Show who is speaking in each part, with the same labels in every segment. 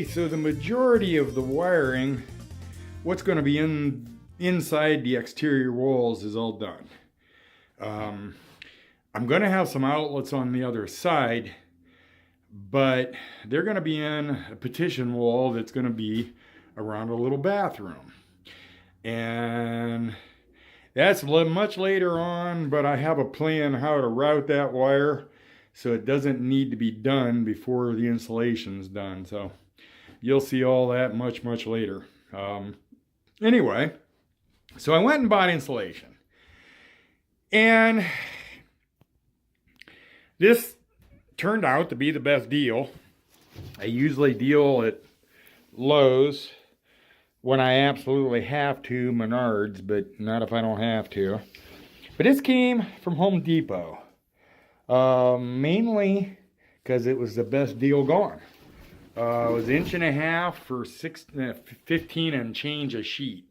Speaker 1: So the majority of the wiring, what's going to be inside the exterior walls, is all done. I'm going to have some outlets on the other side, but they're going to be in a partition wall that's going to be around a little bathroom. And that's much later on, but I have a plan how to route that wire so it doesn't need to be done before the installation's done. So you'll see all that much later. Anyway, so I went and bought insulation. And this turned out to be the best deal. I usually deal at Lowe's when I absolutely have to, Menards, but not if I don't have to. But this came from Home Depot. Mainly because it was the best deal going. It was 1.5 inches for 15 and change a sheet.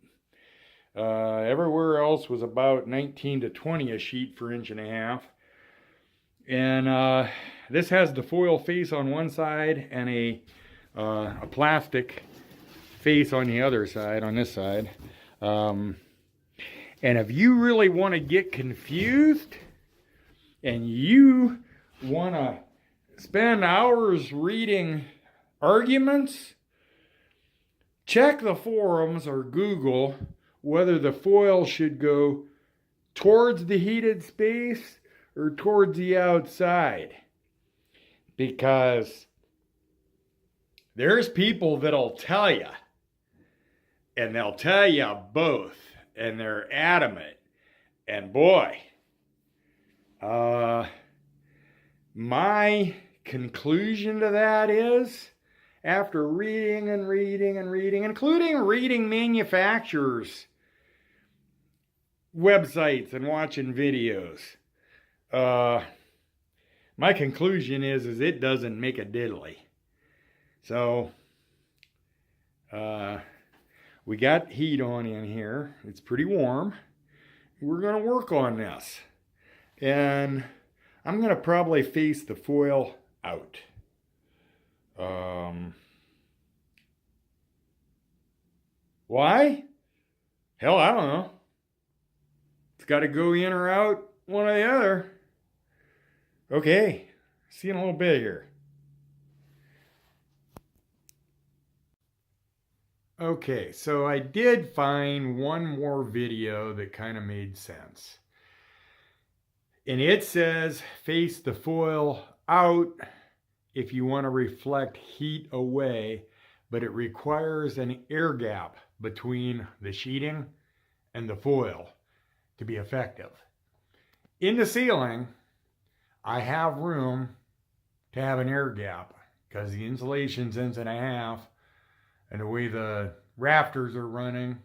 Speaker 1: Everywhere else was about 19 to 20 a sheet for 1.5 inches. And this has the foil face on one side and a plastic face on the other side, on this side. And if you really want to get confused and you want to spend hours reading arguments, check the forums or Google whether the foil should go towards the heated space or towards the outside. Because there's people that'll tell you, and they'll tell you both, and they're adamant. And boy, my conclusion to that is, after reading, including reading manufacturers' websites and watching videos, my conclusion is it doesn't make a diddly. So, we got heat on in here. It's pretty warm. We're going to work on this. And I'm going to probably face the foil out. Why? Hell, I don't know. It's got to go in or out, one or the other. Okay, see you in a little bit here. Okay, so I did find one more video that kind of made sense. And it says face the foil out if you want to reflect heat away, but it requires an air gap between the sheeting and the foil to be effective. In the ceiling, I have room to have an air gap because the insulation's 1.5 inches, and the way the rafters are running,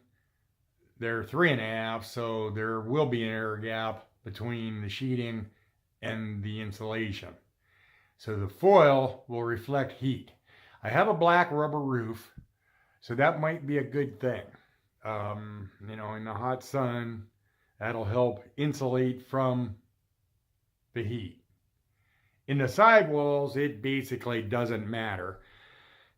Speaker 1: they're 3.5, so there will be an air gap between the sheeting and the insulation. So the foil will reflect heat. I have a black rubber roof, so that might be a good thing. You know, in the hot sun, that'll help insulate from the heat. In the sidewalls, it basically doesn't matter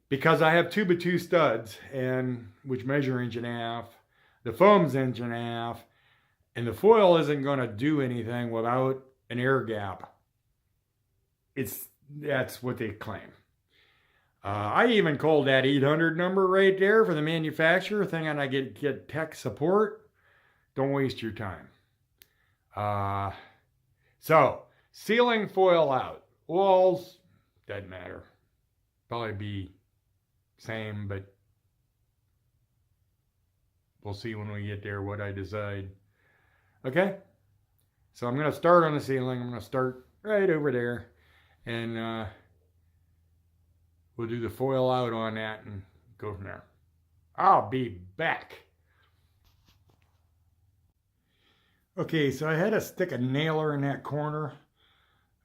Speaker 1: because I have 2x2 studs, and which measure 1.5 inches. The foam's 1.5 inches, and the foil isn't going to do anything without an air gap. That's what they claim. I even called that 800 number right there for the manufacturer, thinking I get tech support. Don't waste your time. So, ceiling foil out. Walls, doesn't matter. Probably be same, but we'll see when we get there what I decide. Okay? So I'm going to start on the ceiling. I'm going to start right over there. And we'll do the foil out on that and go from there. I'll be back. Okay, so I had to stick a nailer in that corner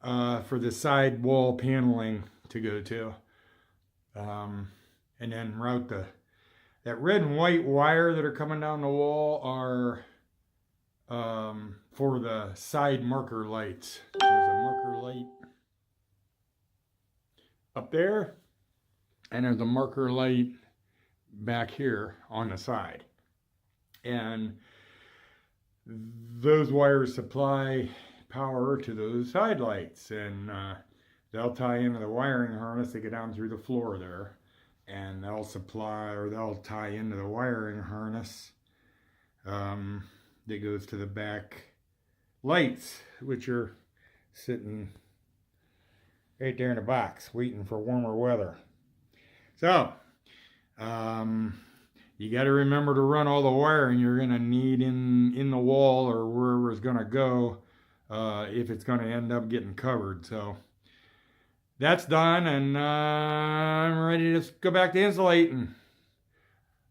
Speaker 1: for the side wall paneling to go to. And then route that red and white wire that are coming down the wall are for the side marker lights. There's a marker light up there, and there's a marker light back here on the side. And those wires supply power to those side lights, and they'll tie into the wiring harness that go down through the floor there, and they'll tie into the wiring harness that goes to the back lights, which are sitting right there in a box waiting for warmer weather. So you got to remember to run all the wiring you're going to need in the wall or wherever it's going to go if it's going to end up getting covered. So that's done, and I'm ready to go back to insulating.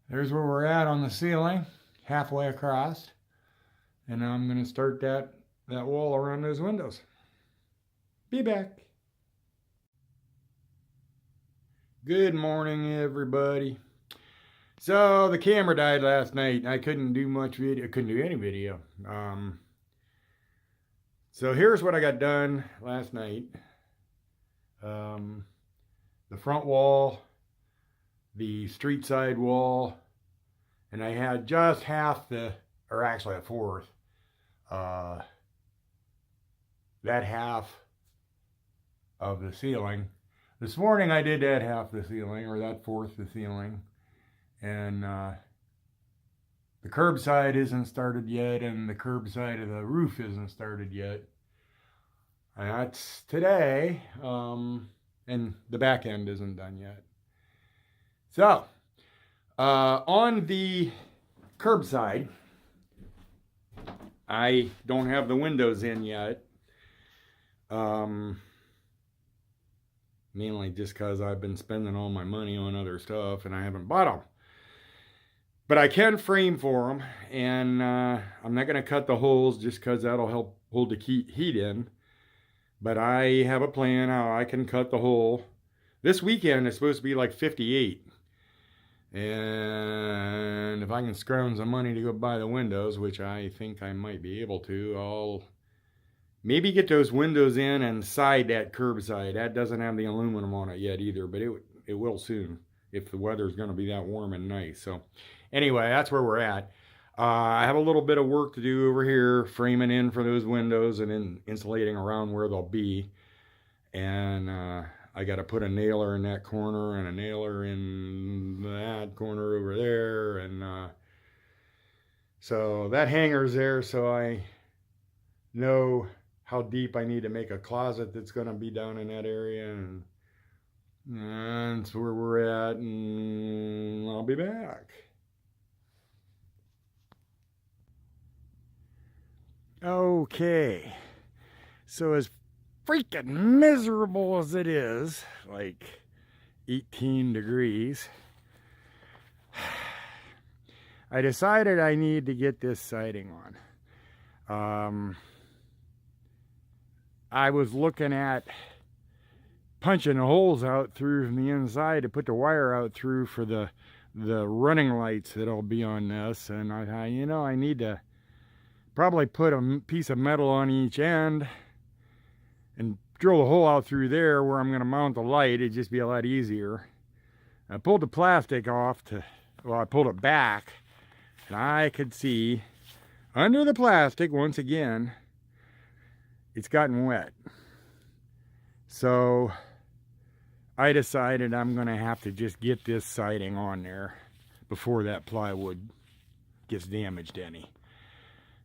Speaker 1: There's where we're at on the ceiling, halfway across, and now I'm going to start that wall around those windows. Be back. Good morning, everybody. So the camera died last night. I couldn't do much video. I couldn't do any video. So here's what I got done last night. The front wall, the street side wall, and I had just half or actually a fourth, that half of the ceiling. This morning I did that half the ceiling, or that fourth the ceiling, and the curb side isn't started yet, and the curb side of the roof isn't started yet. And that's today, and the back end isn't done yet. So, on the curb side, I don't have the windows in yet. Mainly just because I've been spending all my money on other stuff and I haven't bought them. But I can frame for them, and I'm not going to cut the holes just because that'll help hold the heat in. But I have a plan how I can cut the hole. This weekend is supposed to be like 58. And if I can scrounge some money to go buy the windows, which I think I might be able to, I'll maybe get those windows in and side that curb side. That doesn't have the aluminum on it yet either, but it will soon if the weather's going to be that warm and nice. So anyway, that's where we're at. I have a little bit of work to do over here, framing in for those windows and then insulating around where they'll be. And I got to put a nailer in that corner and a nailer in that corner over there. And so that hanger's there, so I know how deep I need to make a closet that's going to be down in that area. And that's where we're at, and I'll be back. Okay, so as freaking miserable as it is, like 18 degrees, I decided I need to get this siding on. I was looking at punching the holes out through from the inside to put the wire out through for the running lights that'll be on this, and I thought, you know, I need to probably put a piece of metal on each end and drill the hole out through there where I'm going to mount the light. It'd just be a lot easier. I pulled the plastic off I pulled it back, and I could see under the plastic, once again, it's gotten wet. So I decided I'm going to have to just get this siding on there before that plywood gets damaged any.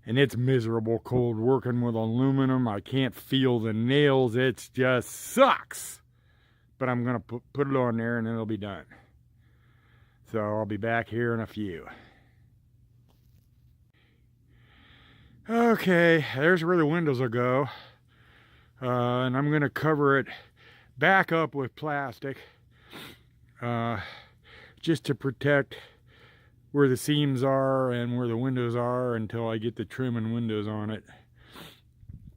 Speaker 1: And it's miserable cold working with aluminum. I can't feel the nails. It just sucks. But I'm going to put it on there and then it'll be done. So I'll be back here in a few. Okay, there's where the windows will go. And I'm going to cover it back up with plastic. Just to protect where the seams are and where the windows are until I get the trim and windows on it.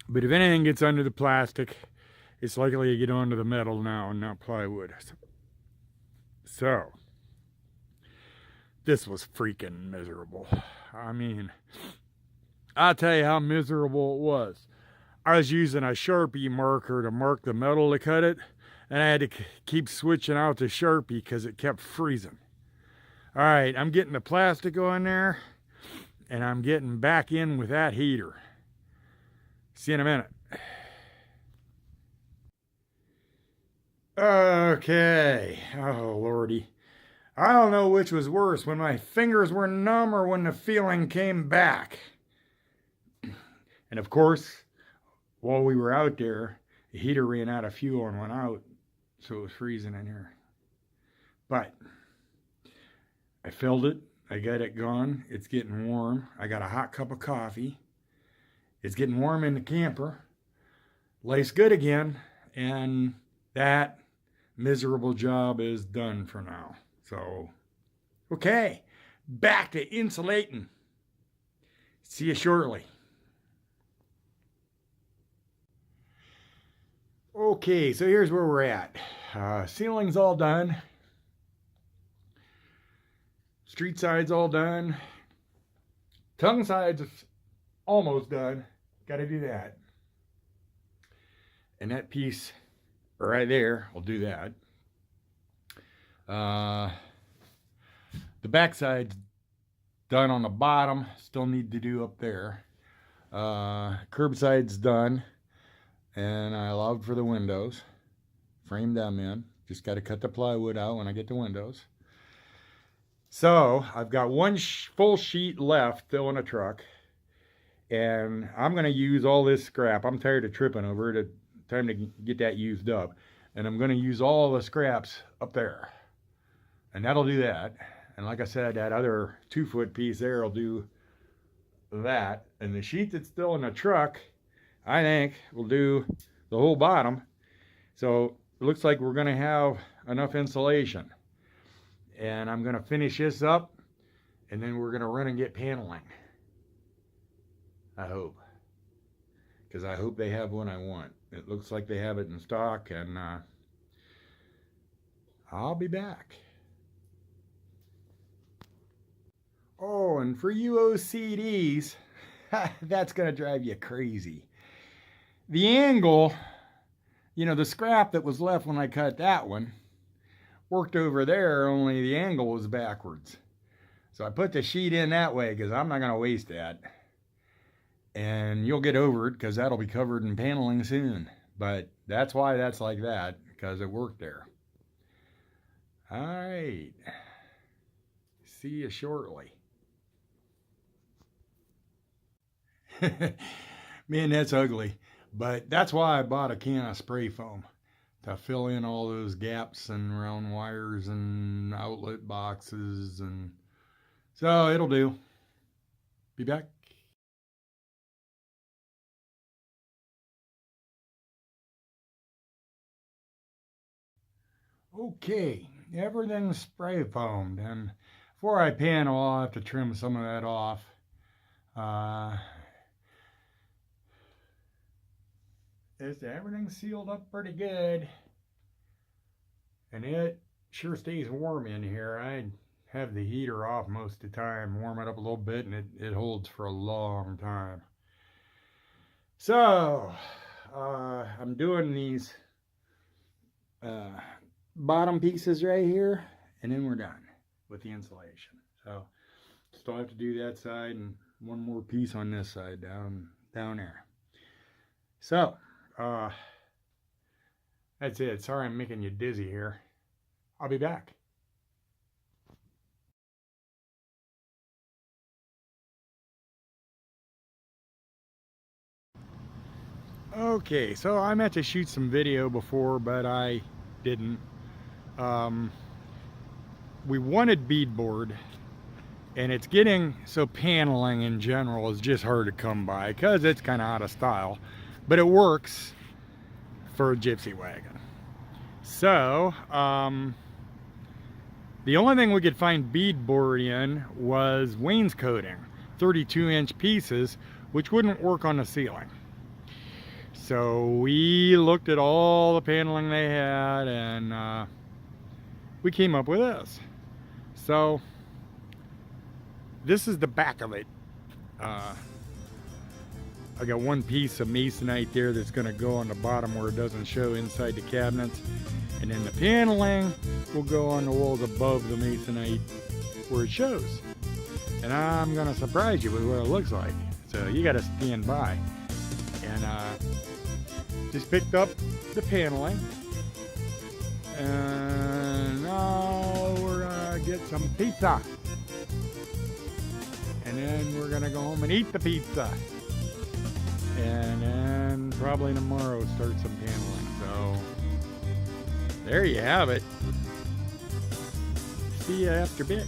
Speaker 1: But if anything gets under the plastic, it's likely to get onto the metal now and not plywood. So, this was freaking miserable. I mean, I'll tell you how miserable it was. I was using a Sharpie marker to mark the metal to cut it, and I had to keep switching out the Sharpie because it kept freezing. All right, I'm getting the plastic on there, and I'm getting back in with that heater. See you in a minute. Okay, oh lordy. I don't know which was worse, when my fingers were numb or when the feeling came back. And of course, while we were out there, the heater ran out of fuel and went out, so it was freezing in here. But I filled it, I got it gone, it's getting warm. I got a hot cup of coffee. It's getting warm in the camper. Life's good again, and that miserable job is done for now. So, okay, back to insulating. See you shortly. Okay, so here's where we're at. Ceiling's all done. Street side's all done. Tongue side's almost done. Got to do that. And that piece right there, I'll do that. The back side's done on the bottom. Still need to do up there. Curb side's done. And I allowed for the windows. Framed them in. Just got to cut the plywood out when I get the windows. So I've got one full sheet left still in a truck. And I'm going to use all this scrap. I'm tired of tripping over it. Time to get that used up. And I'm going to use all the scraps up there. And that'll do that. And like I said, that other 2-foot piece there will do that. And the sheet that's still in the truck, I think, will do the whole bottom. So it looks like we're going to have enough insulation. And I'm going to finish this up. And then we're going to run and get paneling. I hope. Because I hope they have what I want. It looks like they have it in stock, and I'll be back. Oh, and for you OCDs, that's going to drive you crazy. The angle, you know, the scrap that was left when I cut that one, worked over there, only the angle was backwards. So I put the sheet in that way because I'm not going to waste that. And you'll get over it because that'll be covered in paneling soon. But that's why that's like that, because it worked there. All right. See you shortly. Man, that's ugly. But that's why I bought a can of spray foam, to fill in all those gaps and round wires and outlet boxes. And so it'll do. Be back. Okay, everything's spray foamed, and before I panel, I'll have to trim some of that off. Everything's sealed up pretty good, and it sure stays warm in here. I have the heater off most of the time, warm it up a little bit, and it holds for a long time. So, I'm doing these bottom pieces right here, and then we're done with the insulation. So still have to do that side and one more piece on this side down there. So that's it. Sorry I'm making you dizzy here. I'll be back. Okay, so I meant to shoot some video before, but I didn't. We wanted beadboard, and it's getting so paneling in general is just hard to come by because it's kind of out of style, but it works for a Gypsy Wagon. So the only thing we could find beadboard in was wainscoting, 32-inch pieces, which wouldn't work on the ceiling. So we looked at all the paneling they had, and we came up with this. So this is the back of it. I got one piece of masonite there that's going to go on the bottom where it doesn't show inside the cabinets. And then the paneling will go on the walls above the masonite where it shows. And I'm going to surprise you with what it looks like. So you got to stand by. And just picked up the paneling. And now we're going to get some pizza. And then we're going to go home and eat the pizza. And then probably tomorrow start some paneling. So there you have it. See you after a bit.